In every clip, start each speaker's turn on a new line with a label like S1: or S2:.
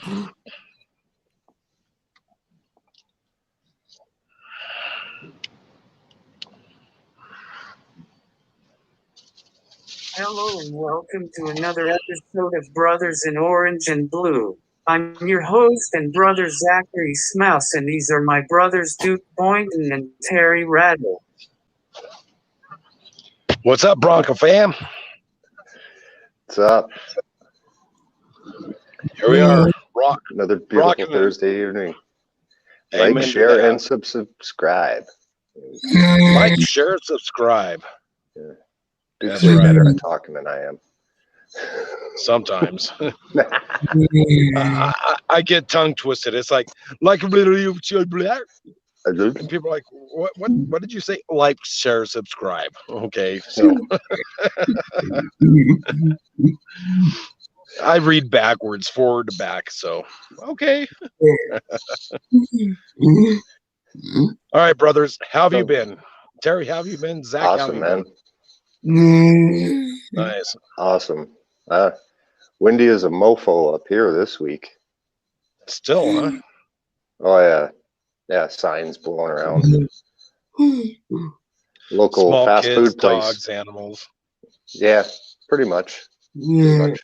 S1: Hello and welcome to another episode of Brothers in Orange and Blue. I'm your host and brother Zachary Smouse, and these are my brothers Duke Boynton and Terry Rattle.
S2: What's up, Bronco fam?
S3: What's up?
S2: Here we are.
S3: Another beautiful Thursday evening. Like, share, and subscribe.
S2: Like, share, subscribe.
S3: Yeah. Dude's way better at talking than I am.
S2: Sometimes. I get tongue twisted. It's like and people are like, what did you say? Like, share, subscribe. Okay, so I read backwards, forward to back, so okay. All right, brothers, how have you been? Terry, how have you been? Zach,
S3: awesome,
S2: how have you
S3: man.
S2: been? Nice.
S3: Awesome. Windy is a mofo up here this week.
S2: Still, huh?
S3: Oh, yeah. Yeah, signs blowing around. Local
S2: small
S3: fast
S2: kids,
S3: food place.
S2: Dogs, animals.
S3: Yeah, pretty much.
S2: Yeah.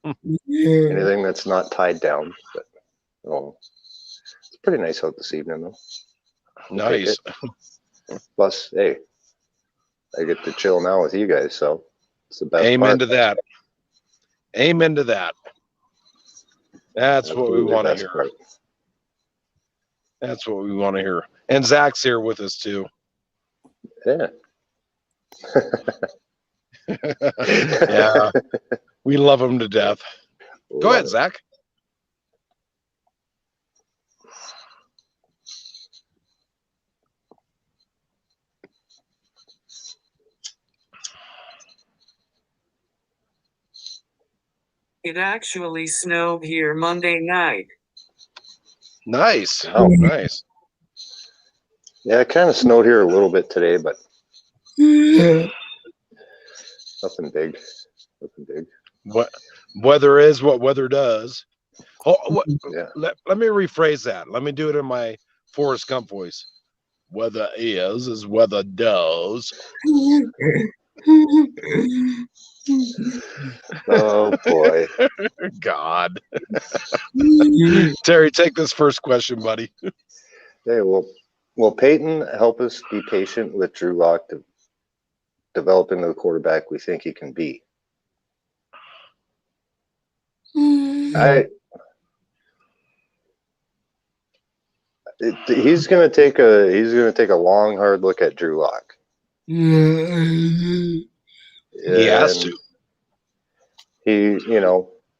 S3: Anything that's not tied down. But, it's pretty nice out this evening, though.
S2: Nice.
S3: Plus, hey, I get to chill now with you guys, so it's the best
S2: Amen
S3: part.
S2: to that. Amen to that. That's what we want to hear.
S3: Part.
S2: That's what we want to hear. And Zach's here with us too.
S3: Yeah.
S2: Yeah. We love him to death. Go ahead, Zach.
S1: It actually snowed here Monday night.
S2: Nice.
S3: Oh,
S2: nice.
S3: Yeah, it kind of snowed here a little bit today, but nothing big. Nothing big.
S2: What weather is what weather does.
S3: Yeah.
S2: Let me rephrase that. Let me do it in my Forrest Gump voice. Weather is as weather does.
S3: Oh boy.
S2: God. Terry, take this first question, buddy.
S3: Hey, will Paton help us be patient with Drew Lock to develop into the quarterback we think he can be? He's gonna take a long, hard look at Drew Lock.
S2: He has to.
S3: He,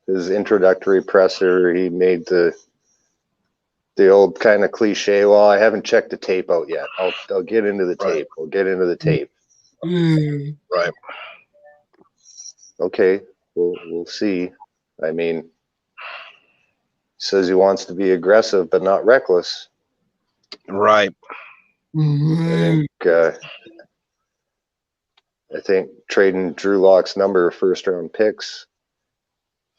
S3: his introductory presser, he made the old kind of cliche. Well, I haven't checked the tape out yet. I'll get into the tape. We'll get into the tape.
S2: Right.
S3: Okay. We'll see. I mean, says he wants to be aggressive but not reckless.
S2: Right.
S3: I think trading Drew Lock's number of first-round picks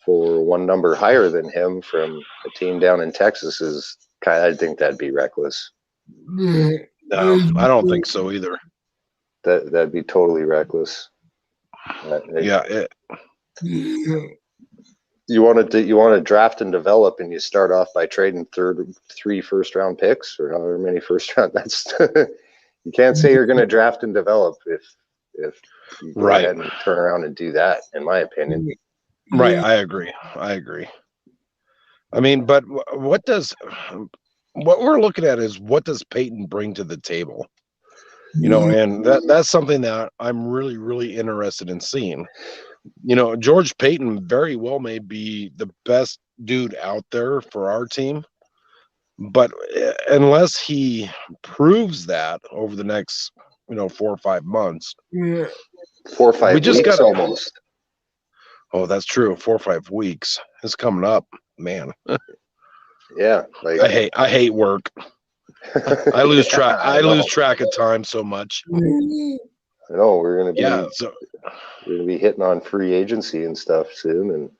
S3: for one number higher than him from a team down in Texas is I think that'd be reckless.
S2: No, I don't think so either.
S3: That'd be totally reckless. You want to draft and develop, and you start off by trading three first-round picks or however many first-round. That's you can't say you're going to draft and develop if you go ahead and turn around and do that. In my opinion,
S2: right. I agree. I mean, but what we're looking at is what does Paton bring to the table? And that's something that I'm really, really interested in seeing. George Paton very well may be the best dude out there for our team, but unless he proves that over the next, 4 or 5 months,
S3: 4 or 5 weeks almost.
S2: Oh, that's true. 4 or 5 weeks. It's coming up, man.
S3: Yeah,
S2: I hate work. I lose track. I lose track of time so much.
S3: I know we're gonna be hitting on free agency and stuff soon, and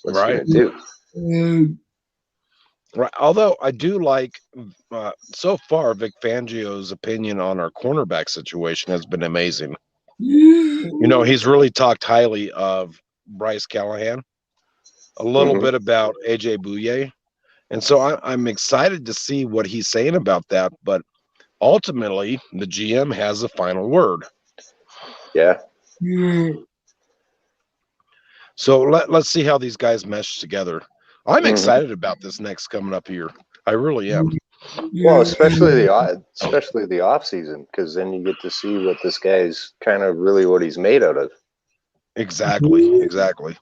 S3: what's gonna do?
S2: Right. Although I do like, so far, Vic Fangio's opinion on our cornerback situation has been amazing. He's really talked highly of Bryce Callahan, a little
S3: Mhm.
S2: bit about AJ Bouye. And so I'm excited to see what he's saying about that. But ultimately, the GM has the final word.
S3: Yeah.
S2: So let's see how these guys mesh together. I'm
S3: Mhm.
S2: excited about this next coming up here. I really am.
S3: Well, especially the off season, because then you get to see what this guy's kind of really what he's made out of.
S2: Exactly.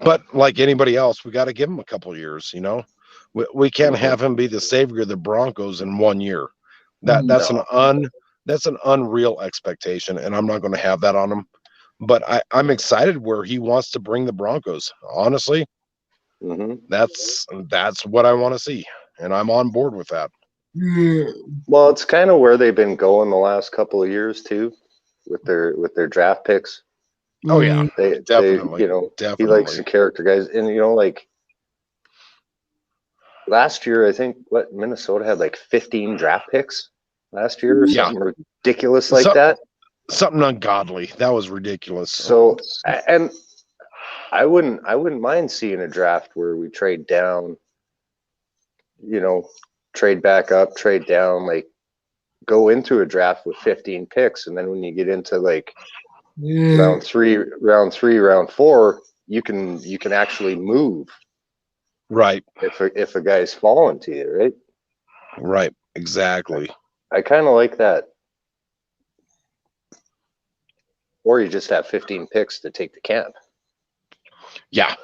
S2: But like anybody else, we got to give him a couple of years. We can't
S3: Mhm.
S2: have him be the savior of the Broncos in 1 year.
S3: No.
S2: That's an unreal expectation, and I'm not going to have that on him. But I'm excited where he wants to bring the Broncos. Honestly,
S3: Hmm.
S2: that's what I want to see, and I'm on board with that.
S3: Well, it's kind of where they've been going the last couple of years too, with their draft picks.
S2: Oh yeah,
S3: They
S2: definitely,
S3: he likes
S2: definitely.
S3: the character guys, and like last year, I think what Minnesota had like 15 draft picks last year or
S2: Yeah,
S3: something ridiculous like
S2: some,
S3: that.
S2: something ungodly. That was ridiculous.
S3: So, and I wouldn't mind seeing a draft where we trade down, trade back up, trade down, like go into a draft with 15 picks, and then when you get into like round three, round four, you can actually move
S2: Right,
S3: if a guy's falling to you, right?
S2: right, exactly.
S3: I kind of like that. Or you just have 15 picks to take to camp.
S2: Yeah,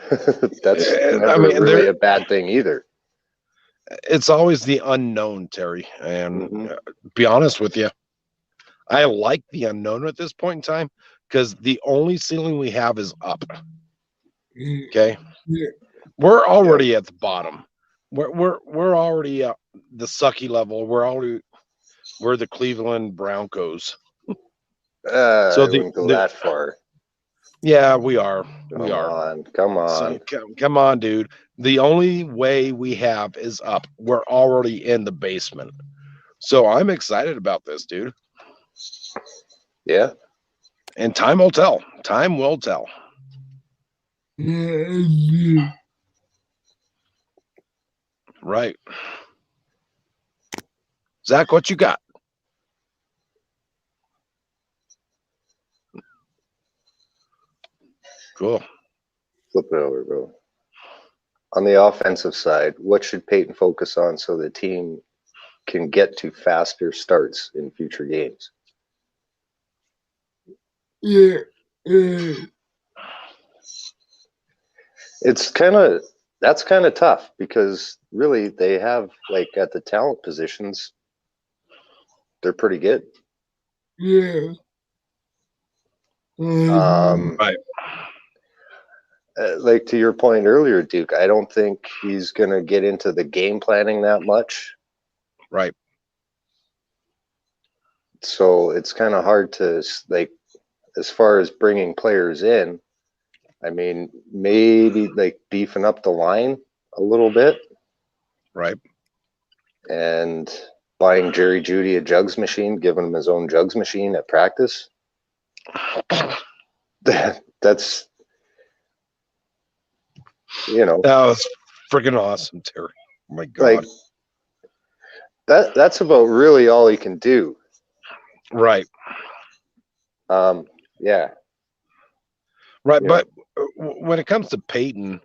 S3: That's
S2: I
S3: never
S2: mean,
S3: really a bad thing either.
S2: it's always the unknown, Terry. And
S3: Hmm.
S2: be honest with you, I like the unknown at this point in time because the only ceiling we have is up. Okay, we're
S3: Yeah.
S2: already at the bottom. We're already at the sucky level. We're the Cleveland Broncos. So
S3: I wouldn't go that far.
S2: yeah, we are. We
S3: Come
S2: are.
S3: on. Come
S2: So
S3: on.
S2: come on, dude. The only way we have is up. We're already in the basement. So I'm excited about this, dude.
S3: Yeah.
S2: And time will tell. Time will tell. Right. Zach, what you got? Cool.
S3: Flip it over, bro. On the offensive side, what should Peyton focus on so the team can get to faster starts in future games? It's that's kind of tough because really they have like at the talent positions, they're pretty good.
S2: Right.
S3: Like to your point earlier, Duke, I don't think he's going to get into the game planning that much.
S2: Right.
S3: So it's kind of hard to like, as far as bringing players in, I mean, maybe like beefing up the line a little bit
S2: Right.
S3: and buying Jerry Judy a jugs machine, giving him his own jugs machine at practice. That's,
S2: That was freaking awesome, Terry. Oh my God.
S3: like that's about really all he can do.
S2: Right.
S3: Yeah.
S2: Right.
S3: Yeah.
S2: But when it comes to Peyton,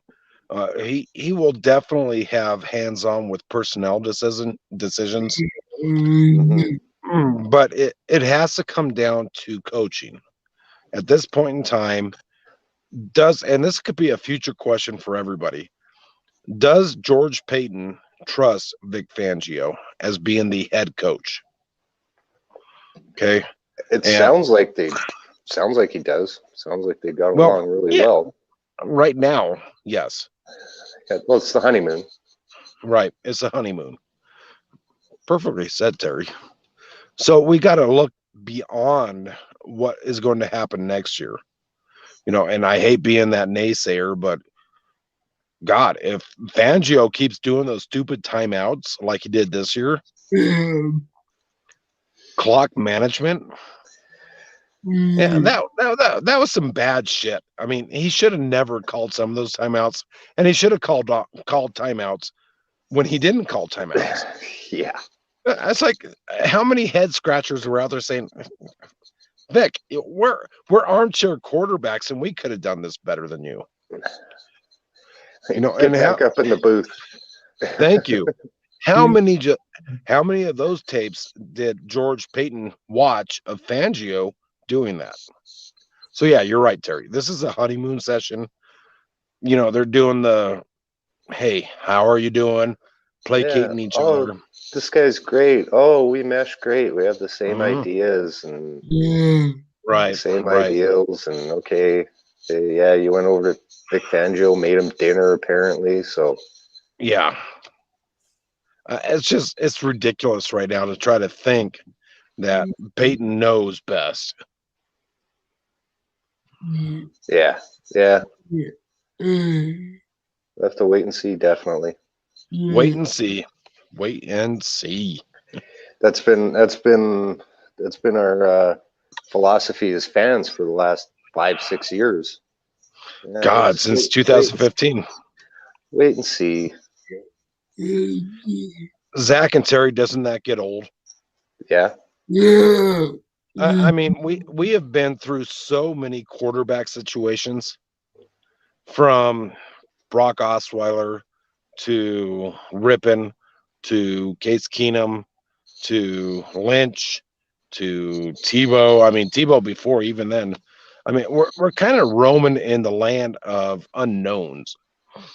S2: he will definitely have hands on with personnel decisions.
S3: Mm-hmm.
S2: But it has to come down to coaching. At this point in time, and this could be a future question for everybody, does George Payton trust Vic Fangio as being the head coach? Okay.
S3: It
S2: And
S3: sounds like he does. Sounds like they got
S2: well,
S3: along really
S2: yeah,
S3: well.
S2: right now, yes.
S3: Well, it's the honeymoon.
S2: Right. It's a honeymoon. Perfectly said, Terry. So we got to look beyond what is going to happen next year. And I hate being that naysayer, but God, if Fangio keeps doing those stupid timeouts like he did this year, clock management, yeah, that was some bad shit. I mean, he should have never called some of those timeouts, and he should have called timeouts when he didn't call timeouts.
S3: Yeah.
S2: It's like how many head scratchers were out there saying, "Vic, we're armchair quarterbacks, and we could have done this better than you." You know,
S3: Get
S2: and
S3: back up in the booth.
S2: thank you. How many of those tapes did George Payton watch of Fangio doing that? So yeah, you're right, Terry. This is a honeymoon session. You know, they're doing the, hey, how are you doing? Placating each other.
S3: This guy's great. Oh, we mesh great. We have the same ideas and
S2: right,
S3: the same ideals. And okay, yeah, you went over to Vic Fangio, made him dinner apparently. So
S2: yeah, it's ridiculous right now to try to think that Peyton knows best.
S3: Yeah. We'll have to wait and see. Definitely.
S2: Wait and see. Wait and see.
S3: That's been our philosophy as fans for the last 5-6 years. Yeah,
S2: God, since 2015.
S3: Wait and see.
S2: Zach and Terry, doesn't that get old?
S3: Yeah.
S2: I mean, we have been through so many quarterback situations, from Brock Osweiler to Rippon to Case Keenum to Lynch to Tebow. I mean, Tebow before even then. I mean, we're kind of roaming in the land of unknowns,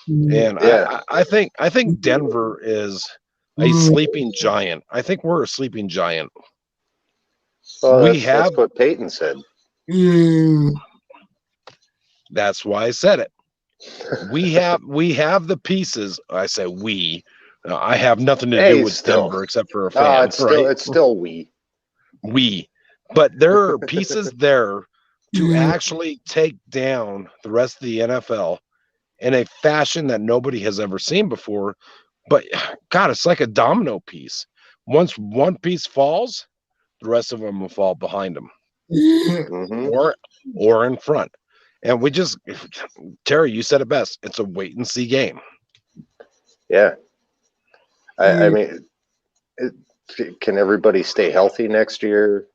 S2: and
S3: Yeah.
S2: I think Denver is a sleeping giant. I think we're a sleeping giant.
S3: Well, that's what Peyton said.
S2: That's why I said it. We have the pieces. I say we. I have nothing to do with Denver except for a fan.
S3: It's still we.
S2: But there are pieces there to actually take down the rest of the NFL in a fashion that nobody has ever seen before. But God, it's like a domino piece. Once one piece falls, the rest of them will fall behind them, or in front. And Terry, you said it best. It's a wait and see game.
S3: Yeah. I mean, can everybody stay healthy next year?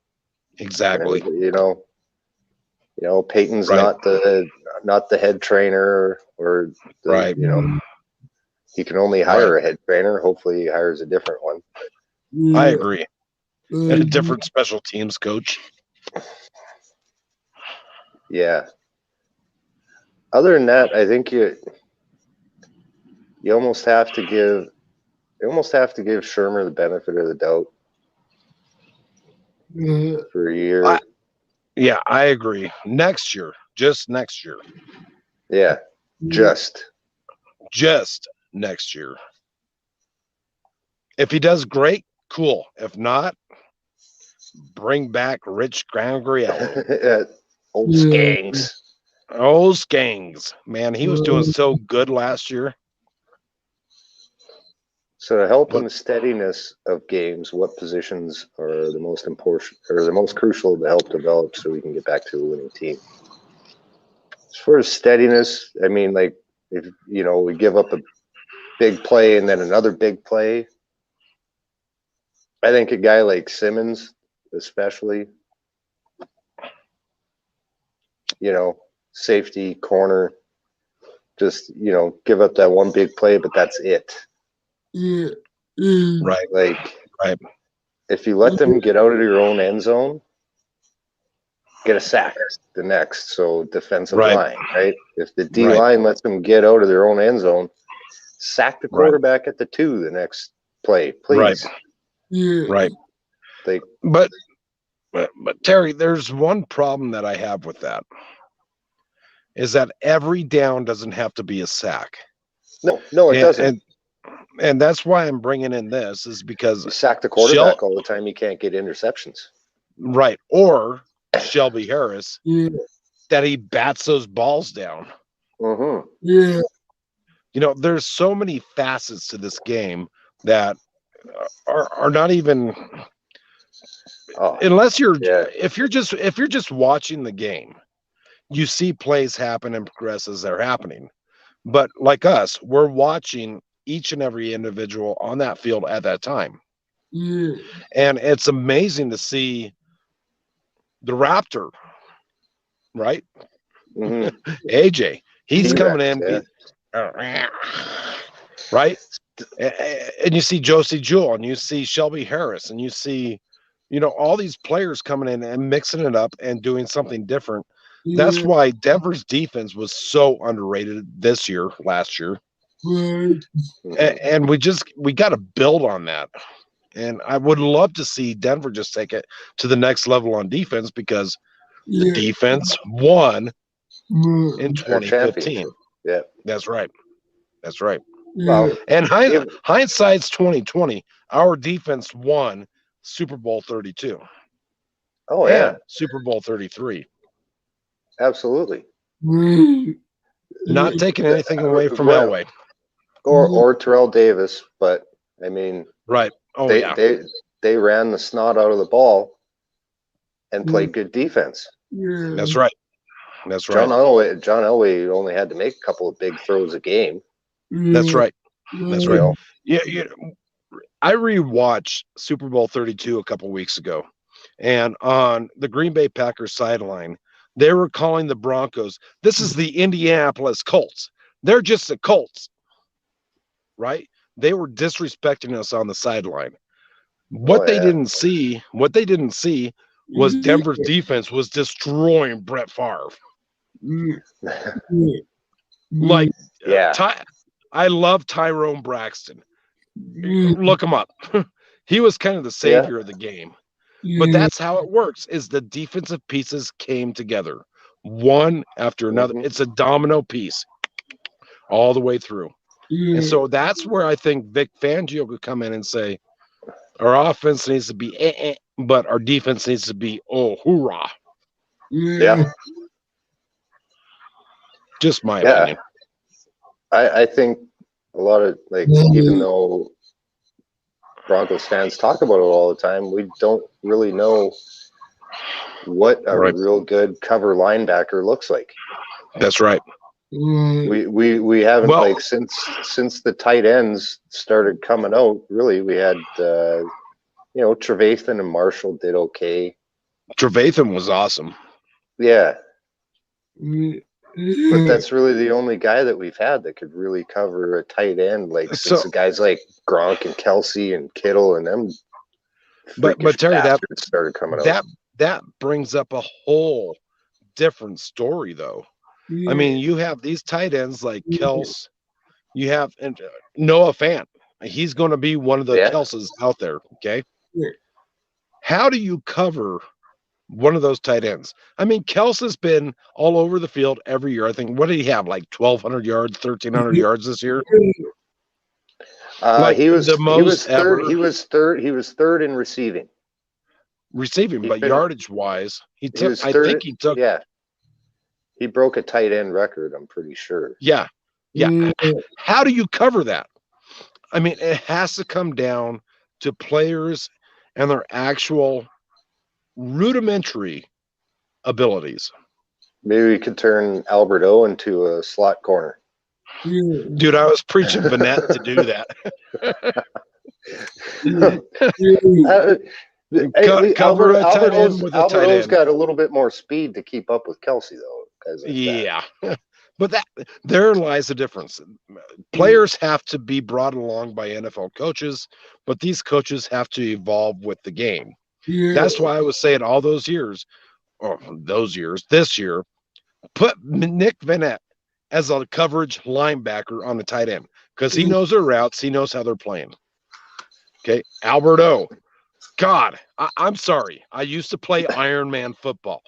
S2: Exactly.
S3: You know, Peyton's not the head trainer, or
S2: right.
S3: You know, he can only hire a head trainer. Hopefully, he hires a different one.
S2: I agree. And a different special teams coach.
S3: Yeah. Other than that, I think you almost have to give Shermer the benefit of the doubt for a year.
S2: I agree. Next year, just next year.
S3: Yeah, just
S2: next year. If he does great, cool. If not, bring back Rich Grangriello.
S3: Old Skangs.
S2: Old Skangs. Man, he was doing so good last year.
S3: So to help in the steadiness of games, what positions are the most important or the most crucial to help develop so we can get back to a winning team? As far as steadiness, I mean, like, if we give up a big play and then another big play, I think a guy like Simmons, especially, safety, corner, just, give up that one big play, but that's it.
S2: Right.
S3: Like, if you let them get out of your own end zone, get a sack the next. So defensive line, right? If the D line lets them get out of their own end zone, sack the quarterback at the 2 the next play, please.
S2: Right.
S3: Like,
S2: but Terry, there's one problem that I have with that, is that every down doesn't have to be a sack.
S3: No, it doesn't.
S2: And that's why I'm bringing in this, is because
S3: you sack the quarterback all the time, you can't get interceptions.
S2: Right. Or Shelby Harris, that he bats those balls down. there's so many facets to this game that are not even, unless if you're just watching the game, you see plays happen and progress as they're happening. But like us, we're watching each and every individual on that field at that time. And it's amazing to see the Raptor, right? AJ, he's coming in, right? And you see Josie Jewell, and you see Shelby Harris, and you see, all these players coming in and mixing it up and doing something different. That's why Denver's defense was so underrated last year. And we got to build on that. And I would love to see Denver just take it to the next level on defense, because the defense won in 2015.
S3: Yeah,
S2: that's right. That's right.
S3: Well,
S2: And hindsight's 2020. Our defense won Super Bowl 32.
S3: Oh yeah,
S2: and Super Bowl 33.
S3: Absolutely.
S2: Not taking anything away from Elway
S3: or Terrell Davis, but I mean,
S2: right? Oh
S3: they ran the snot out of the ball and played good defense.
S2: That's right. That's right.
S3: John Elway only had to make a couple of big throws a game.
S2: That's right. That's right. Yeah. I rewatched Super Bowl 32 a couple weeks ago, and on the Green Bay Packers sideline, they were calling the Broncos, this is the Indianapolis Colts. They're just the Colts, right? They were disrespecting us on the sideline. What they didn't see was Denver's defense was destroying Brett Favre. Like, I love Tyrone Braxton. Look him up. He was kind of the savior of the game. But that's how it works, is the defensive pieces came together one after another. It's a domino piece all the way through. And so that's where I think Vic Fangio could come in and say, our offense needs to be but our defense needs to be hoorah.
S3: Yeah.
S2: Just my opinion.
S3: I think a lot of, even though Broncos fans talk about it all the time, we don't really know what a real good cover linebacker looks like.
S2: That's right.
S3: We haven't since the tight ends started coming out. Really, we had Trevathan and Marshall did okay. Trevathan
S2: was awesome.
S3: Yeah. But that's really the only guy that we've had that could really cover a tight end, since the guys like Gronk and Kelsey and Kittle and them.
S2: But Terry, that
S3: started coming out.
S2: That brings up a whole different story, though. I mean, you have these tight ends like Kels. You have Noah Fant. He's going to be one of the Kelses out there. Okay. How do you cover one of those tight ends? I mean, Kels has been all over the field every year. I think, what did he have? 1,200 yards, 1,300 yards this year?
S3: He was third in receiving.
S2: But yardage wise, he took.
S3: He broke a tight end record, I'm pretty sure.
S2: Yeah. How do you cover that? I mean, it has to come down to players and their actual rudimentary abilities.
S3: Maybe we could turn Albert O into a slot corner.
S2: Dude, I was preaching Vanette to do that. Cover a tight end with a tight end.
S3: Alberto's got a little bit more speed to keep up with Kelsey, though.
S2: But there lies the difference. Players have to be brought along by NFL coaches, but these coaches have to evolve with the game. That's why I was saying all those years, this year, put Nick Vanette as a coverage linebacker on the tight end, because he knows their routes, he knows how they're playing. Okay, Alberto. God, I'm sorry. I used to play Iron Man football.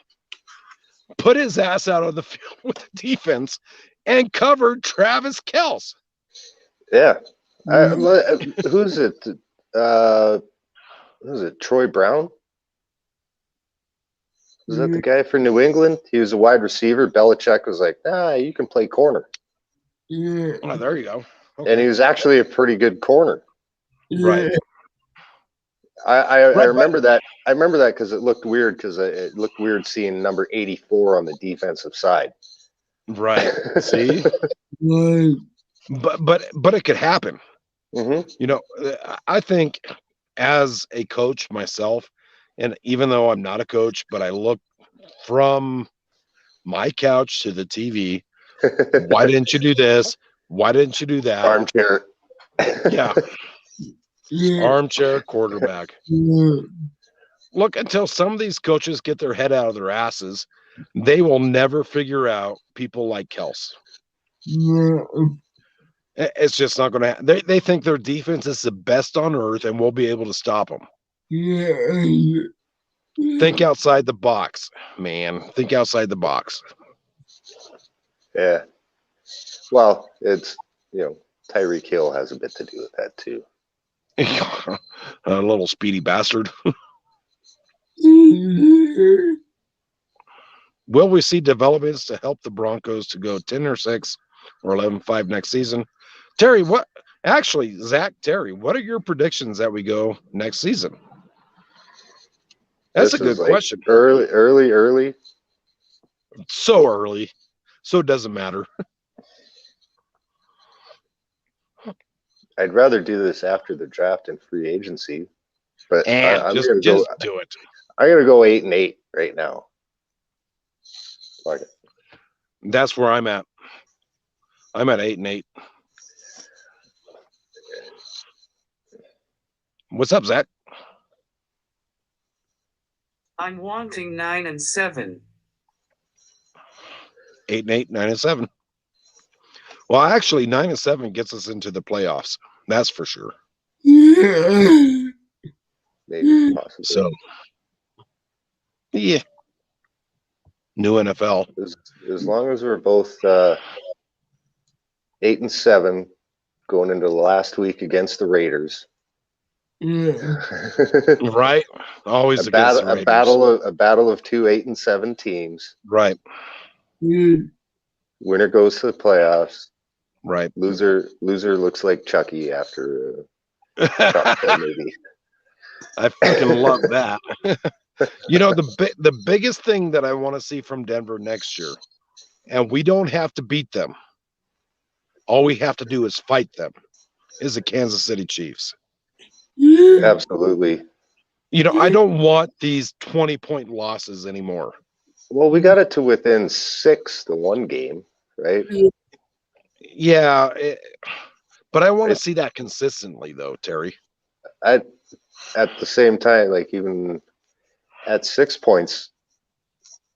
S2: Put his ass out on the field with the defense and covered Travis Kelce.
S3: Yeah. Who's it? Who's it? Troy Brown? Was that the guy for New England? He was a wide receiver. Belichick was like, you can play corner.
S2: Oh, there you go.
S3: And he was actually a pretty good corner.
S2: Right.
S3: I
S2: Right,
S3: remember that. I remember that because it looked weird. Because it looked weird seeing number 84 on the defensive side.
S2: Right. See, but it could happen.
S3: Mm-hmm.
S2: You know, I think as a coach myself, and even though I'm not a coach, but I look from my couch to the TV. Why didn't you do this? Why didn't you do that?
S3: Armchair.
S2: Yeah. Armchair quarterback. Look, until some of these coaches get their head out of their asses, they will never figure out people like Kels. It's just not going to. They think their defense is the best on earth, and we'll be able to stop them. Think outside the box, man. Think outside the box.
S3: Yeah. Well, it's Tyreek Hill has a bit to do with that too.
S2: A little speedy bastard. Will we see developments to help the Broncos to go 10-6 or 11-5 next season? Terry, Zach, Terry, what are your predictions that we go next season? That's a good question.
S3: Early.
S2: So early. So it doesn't matter.
S3: I'd rather do this after the draft and free agency, but I'm
S2: just do it.
S3: I'm gonna go 8-8 right now. Okay.
S2: That's where I'm at. I'm at 8-8. What's up, Zach?
S1: I'm wanting 9-7.
S2: 8-8, 9-7. Well, actually, 9-7 gets us into the playoffs. That's for sure.
S3: Maybe, possibly.
S2: So, yeah. New NFL.
S3: As long as we're both 8-7 going into the last week against the Raiders.
S2: Right. Always
S3: a
S2: against
S3: battle,
S2: the Raiders.
S3: a battle of two 8-7 teams.
S2: Right.
S3: Winner goes to the playoffs.
S2: Right.
S3: Loser looks like Chucky after a movie.
S2: I freaking love that. The biggest thing that I want to see from Denver next year, and we don't have to beat them. All we have to do is fight them, is the Kansas City Chiefs.
S3: Absolutely.
S2: I don't want these 20-point losses anymore.
S3: Well, we got it to within 6 the one game, right?
S2: Yeah, but I want to see that consistently, though, Terry.
S3: At the same time, like even at 6 points,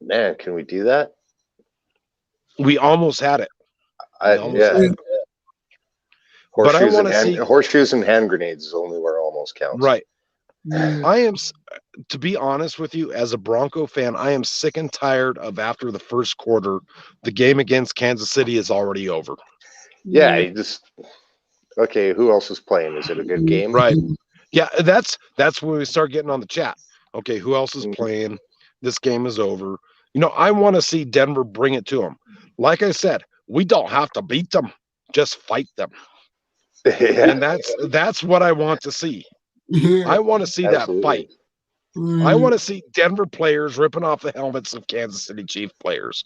S3: man, can we do that?
S2: We almost had it.
S3: Yeah. Horseshoes and hand grenades is only where almost counts.
S2: Right. I am, to be honest with you, as a Bronco fan, I am sick and tired of after the first quarter, the game against Kansas City is already over.
S3: Yeah, okay, who else is playing? Is it a good game?
S2: Right. Yeah, that's when we start getting on the chat. Okay, who else is playing? This game is over. I want to see Denver bring it to them. Like I said, we don't have to beat them, just fight them. Yeah. And that's what I want to see. I want to see that fight. I want to see Denver players ripping off the helmets of Kansas City Chief players.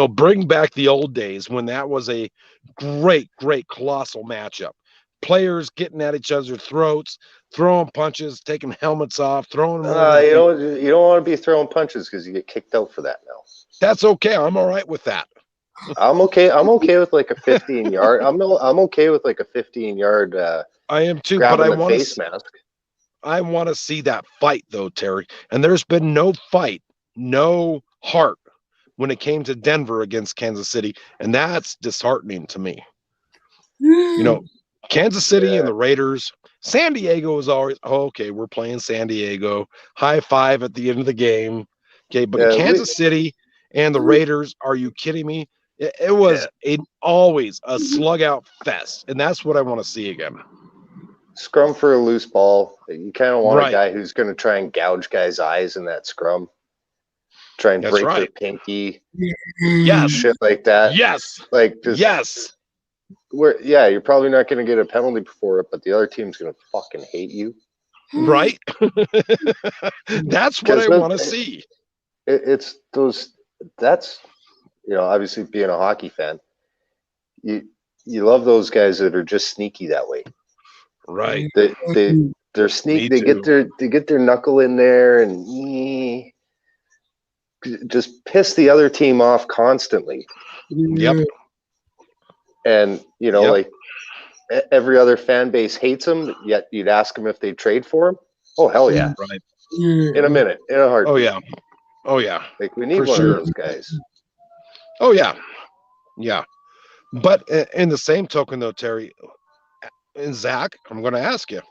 S2: Bring back the old days when that was a great, colossal matchup. Players getting at each other's throats, throwing punches, taking helmets off, throwing them.
S3: You don't want to be throwing punches because you get kicked out for that now.
S2: That's okay. I'm all right with that.
S3: I'm okay with like a 15-yard. I'm okay with like a 15-yard.
S2: I am too, but I want
S3: face mask.
S2: I want to see that fight, though, Terry. And there's been no fight, no heart when it came to Denver against Kansas City, and that's disheartening to me. Kansas City and the Raiders. San Diego is always okay. We're playing San Diego. High five at the end of the game. Okay, but Kansas City and the Raiders. Are you kidding me? It was always a slug out fest, and that's what I want to see again.
S3: Scrum for a loose ball. You kind of want a guy who's going to try and gouge guys' eyes in that scrum. Try and break their pinky.
S2: Yes.
S3: Shit like that.
S2: Yes.
S3: Like just,
S2: yes.
S3: you're probably not going to get a penalty for it, but the other team's going to fucking hate you.
S2: Right? That's what I want to see.
S3: It's those. That's obviously being a hockey fan, you love those guys that are just sneaky that way.
S2: Right.
S3: They're sneaky. They get their knuckle in there and just piss the other team off constantly.
S2: Yep.
S3: And like every other fan base hates them, yet you'd ask them if they trade for him. Oh hell yeah!
S2: Right.
S3: In a minute, in a heartbeat.
S2: Oh yeah.
S3: Like we need one of those guys.
S2: Oh yeah. Yeah. But in the same token, though, Terry and Zach, I'm going to ask you,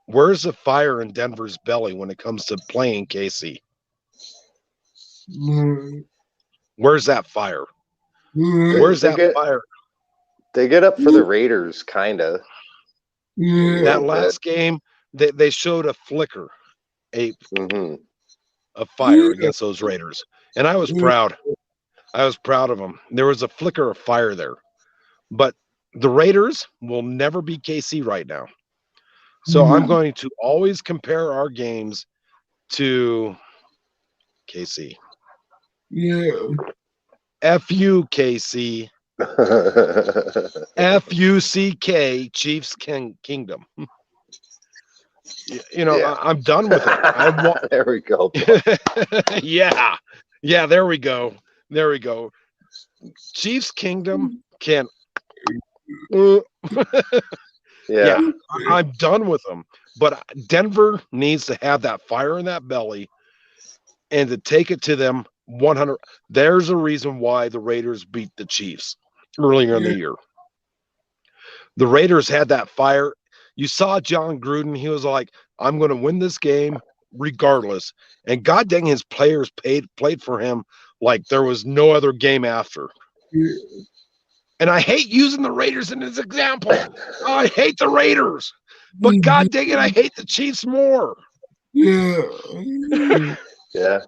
S2: where's the fire in Denver's belly when it comes to playing KC? Where's that fire? Where's that fire?
S3: They get up for the Raiders, kind of.
S2: That last game, they showed a flicker, a fire against those Raiders, and I was proud. I was proud of them. There was a flicker of fire there, but the Raiders will never be KC right now. So I'm going to always compare our games to KC.
S4: Yeah.
S2: F-U, KC. F-U-C-K, Chiefs Kingdom. I'm done with it.
S3: There we go.
S2: Yeah, there we go. There we go. Chiefs Kingdom can.
S3: Yeah,
S2: I'm done with them. But Denver needs to have that fire in that belly and to take it to them 100. There's a reason why the Raiders beat the Chiefs earlier in the year. The Raiders had that fire. You saw John Gruden. He was like, I'm going to win this game regardless. And God dang, his players played for him like there was no other game after. And I hate using the Raiders in this example. I hate the Raiders. But God dang it, I hate the Chiefs more.
S4: Yeah.
S3: Yeah.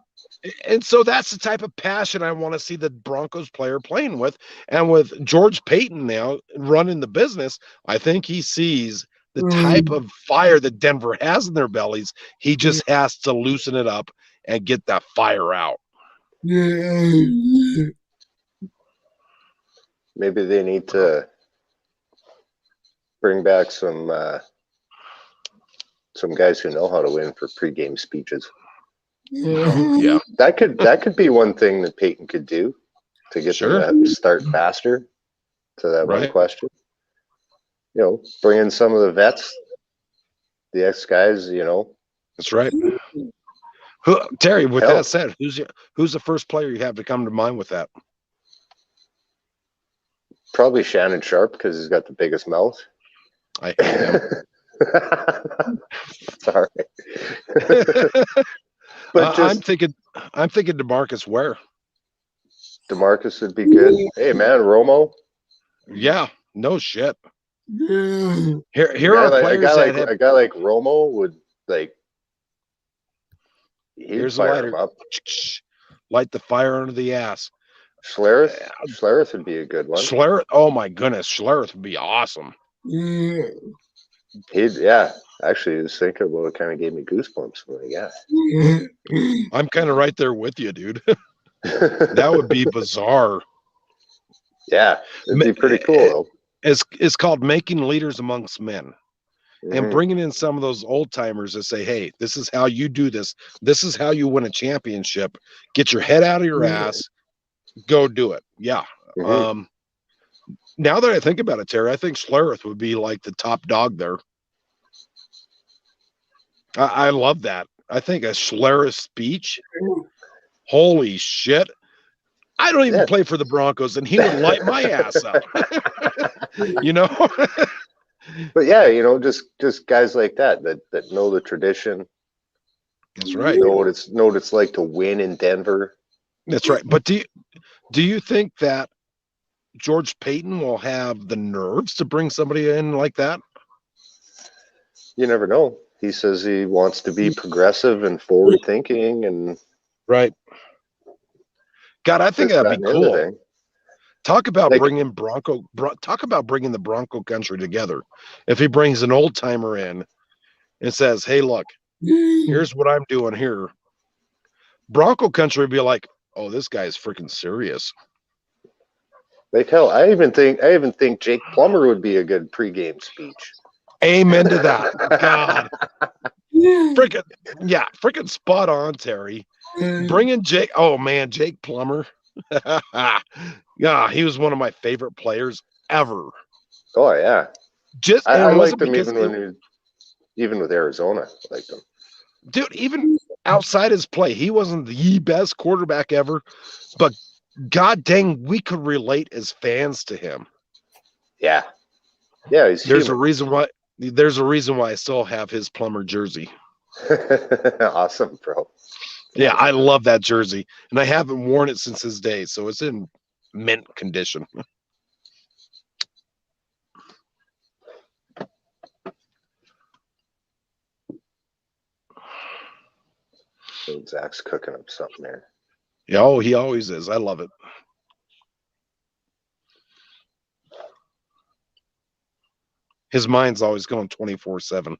S2: And so that's the type of passion I want to see the Broncos player playing with. And with George Paton now running the business, I think he sees the type of fire that Denver has in their bellies. He just has to loosen it up and get that fire out.
S4: Yeah.
S3: Maybe they need to bring back some guys who know how to win for pregame speeches.
S2: Yeah,
S3: that could be one thing that Peyton could do to get them to start faster. To that one question, bring in some of the vets, the ex guys.
S2: That's right. Terry, with that said, who's the first player you have to come to mind with that?
S3: Probably Shannon Sharp because he's got the biggest mouth.
S2: I hate him.
S3: Sorry. But
S2: I'm thinking DeMarcus Ware.
S3: DeMarcus would be good. Hey man, Romo.
S2: Yeah, no shit.
S4: Yeah.
S2: Here are players
S3: a guy like Romo would he'd fire him up.
S2: Light the fire under the ass.
S3: Schlereth would be a good one.
S2: Schlereth, oh my goodness, Schlereth would be awesome.
S4: Yeah.
S3: Actually, just thinking about it kind of gave me goosebumps. Like,
S2: I'm kind of right there with you, dude. That would be bizarre.
S3: Yeah, it'd be pretty cool.
S2: It's called making leaders amongst men, and bringing in some of those old timers that say, "Hey, this is how you do this. This is how you win a championship. Get your head out of your ass. Go do it." Yeah. Now that I think about it, Terry, I think Schlereth would be like the top dog there. I love that. I think a Schlereth speech. Holy shit. I don't even play for the Broncos, and he would light my ass up.
S3: But yeah, just guys like that know the tradition.
S2: That's right.
S3: Know what it's like to win in Denver.
S2: That's right. But do you think that George Paton will have the nerves to bring somebody in like that?
S3: You never know. He says he wants to be progressive and forward thinking and
S2: right. God, I think that'd be cool. Talk about
S3: Like,
S2: talk about bringing the Bronco country together. If he brings an old timer in and says, "Hey, look, here's what I'm doing here," Bronco country would be like, "Oh, this guy's freaking serious."
S3: I even think Jake Plummer would be a good pregame speech.
S2: Amen to that. God, freaking yeah, freaking spot on, Terry. Bring in Jake. Oh man, Jake Plummer. Yeah, he was one of my favorite players ever.
S3: Oh yeah,
S2: Just
S3: I
S2: and it
S3: liked
S2: wasn't
S3: him
S2: because
S3: even with Arizona. I liked him.
S2: dude, even outside his play, he wasn't the best quarterback ever, but god dang, we could relate as fans to him.
S3: Yeah, yeah, he's
S2: There's
S3: human.
S2: a reason why I still have his Plumber jersey.
S3: Awesome, bro.
S2: Yeah, I love that jersey, and I haven't worn it since his day, so it's in mint condition.
S3: Zach's cooking up something there.
S2: Yeah, oh, he always is. I love it. His mind's always going 24/7.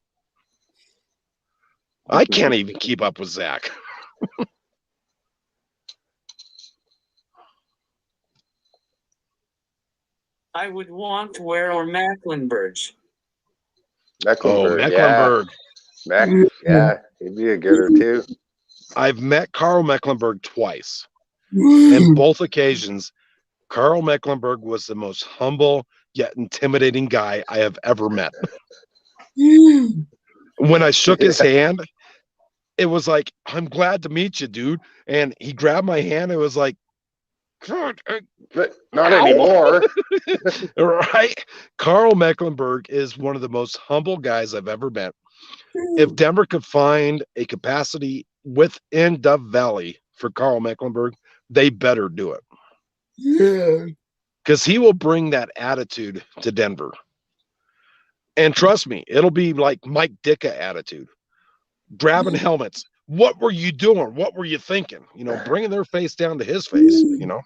S2: I can't even keep up with Zach.
S1: I would want to wear or Mecklenburg.
S2: Oh,
S3: Mecklenburg,
S2: Mecklenburg.
S3: yeah, he'd be a gooder too.
S2: I've met Carl Mecklenburg twice. And both occasions, Carl Mecklenburg was the most humble yet intimidating guy I have ever met. When I shook his hand, it was like, "I'm glad to meet you, dude." And he grabbed my hand. It was like, "God,
S3: But not anymore.
S2: right?" Carl Mecklenburg is one of the most humble guys I've ever met. If Denver could find a capacity within Dove Valley for Carl Mecklenburg, they better do it.
S4: Yeah.
S2: Because he will bring that attitude to Denver. And trust me, it'll be like Mike Ditka attitude, grabbing helmets. What were you doing? What were you thinking? You know, bringing their face down to his face. You know,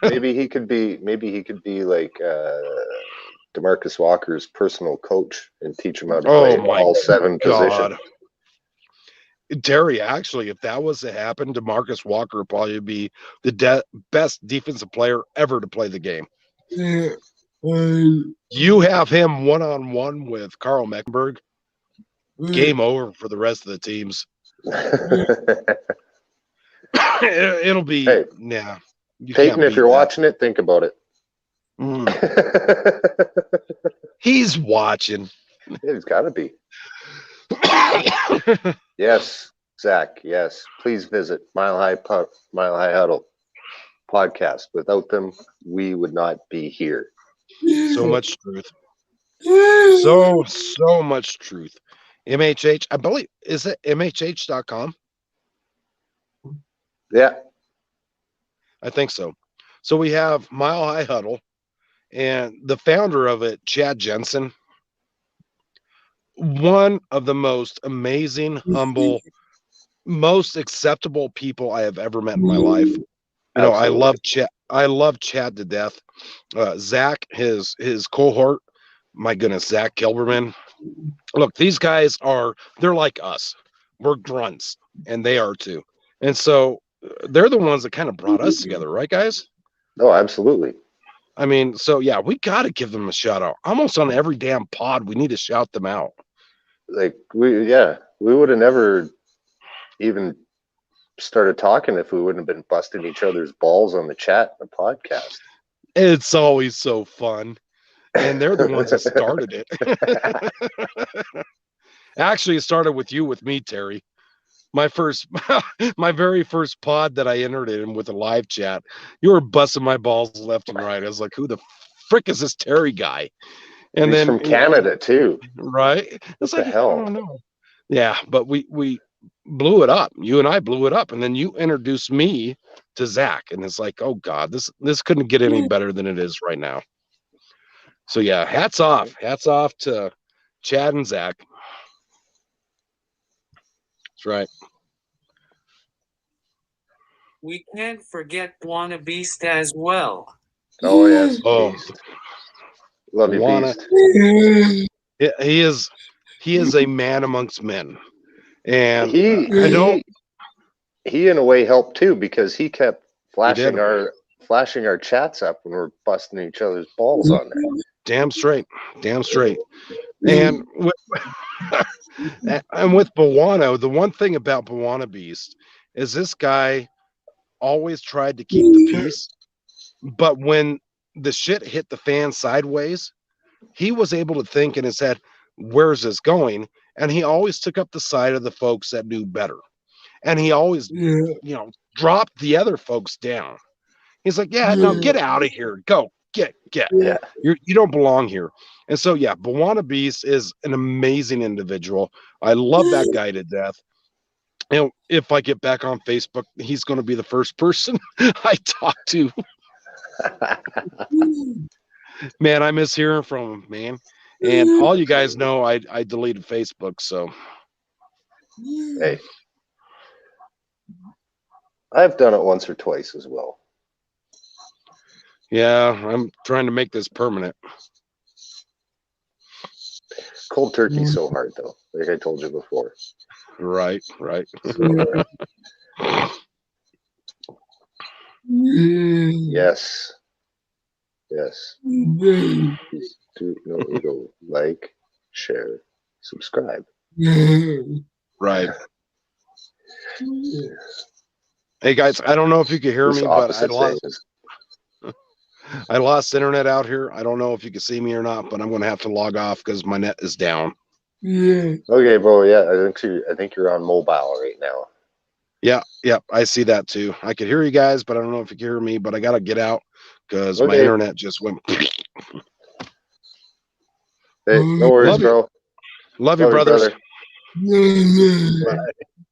S3: maybe he could be like DeMarcus Walker's personal coach and teach him how to play all 7 positions.
S2: Terry, actually, if that was to happen, DeMarcus Walker would probably be the best defensive player ever to play the game.
S4: Yeah.
S2: You have him one-on-one with Carl Mecklenburg, game over for the rest of the teams. It'll be,
S3: hey,
S2: yeah.
S3: Peyton, if you're watching it, think about it.
S2: He's watching.
S3: He's got to be. Yes, Zach. Yes, please visit Mile High Huddle podcast. Without them, we would not be here.
S2: So much truth. So much truth. MHH, I believe, is it MHH.com?
S3: Yeah.
S2: I think so. So we have Mile High Huddle, and the founder of it, Chad Jensen, one of the most amazing, humble, most acceptable people I have ever met in my life. You know, I love Chad. I love Chad to death. Zach, his cohort, my goodness, Zach Kilberman. Look, these guys they're like us. We're grunts, and they are too. And so they're the ones that kind of brought us together, right, guys?
S3: Oh, absolutely.
S2: I mean, so yeah, we got to give them a shout out. Almost on every damn pod, we need to shout them out.
S3: Like we would have never even started talking if we wouldn't have been busting each other's balls on the chat and the podcast.
S2: It's always so fun. And they're the ones that started it. Actually, it started with me, Terry. My very first pod that I entered in with a live chat, you were busting my balls left and right. I was like, who the frick is this Terry guy? And
S3: he's
S2: then
S3: from Canada too.
S2: Right? It's
S3: what
S2: like,
S3: the hell?
S2: I don't know. Yeah, but we blew it up. You and I blew it up. And then you introduced me to Zach. And it's like, oh God, this couldn't get any better than it is right now. So yeah, hats off to Chad and Zach. That's right.
S1: We can't forget Buona Beast as well.
S3: Oh yes,
S2: Oh,
S3: Beast. Love you,
S2: Buona.
S3: Beast.
S2: He is a man amongst men, and
S3: He
S2: I don't.
S3: he in a way helped too because he kept
S2: He did.
S3: flashing our chats up when we're busting each other's balls on there.
S2: Damn straight, damn straight. And with, and with Bawano, the one thing about Bawana Beast is this guy always tried to keep the peace, but when the shit hit the fan sideways, he was able to think in his head, where's this going? And he always took up the side of the folks that knew better. And he always, dropped the other folks down. He's like, yeah, no, get out of here. Go, get.
S3: Yeah.
S2: You don't belong here. And so, yeah, Bawana Beast is an amazing individual. I love that guy to death. And if I get back on Facebook, he's going to be the first person I talk to. Man, I miss hearing from him, man. And all you guys know, I deleted Facebook, so.
S3: Hey, I've done it once or twice as well.
S2: Yeah, I'm trying to make this permanent.
S3: Cold turkey's so hard though, like I told you before.
S2: Right.
S3: Yes. Please do go like, share, subscribe.
S2: Right. Hey guys, I don't know if you can hear
S3: This
S2: me, but
S3: opposite things.
S2: I lost internet out here. I don't know if you can see me or not, but I'm going to have to log off because my net is down.
S3: Okay, bro. Yeah, I think you're on mobile right now.
S2: Yeah, I see that too. I could hear you guys, but I don't know if you can hear me. But I got to get out because my internet just went.
S3: Hey, no worries, bro.
S2: Love you, brothers.
S3: Brother.
S4: Yeah.
S3: Bye.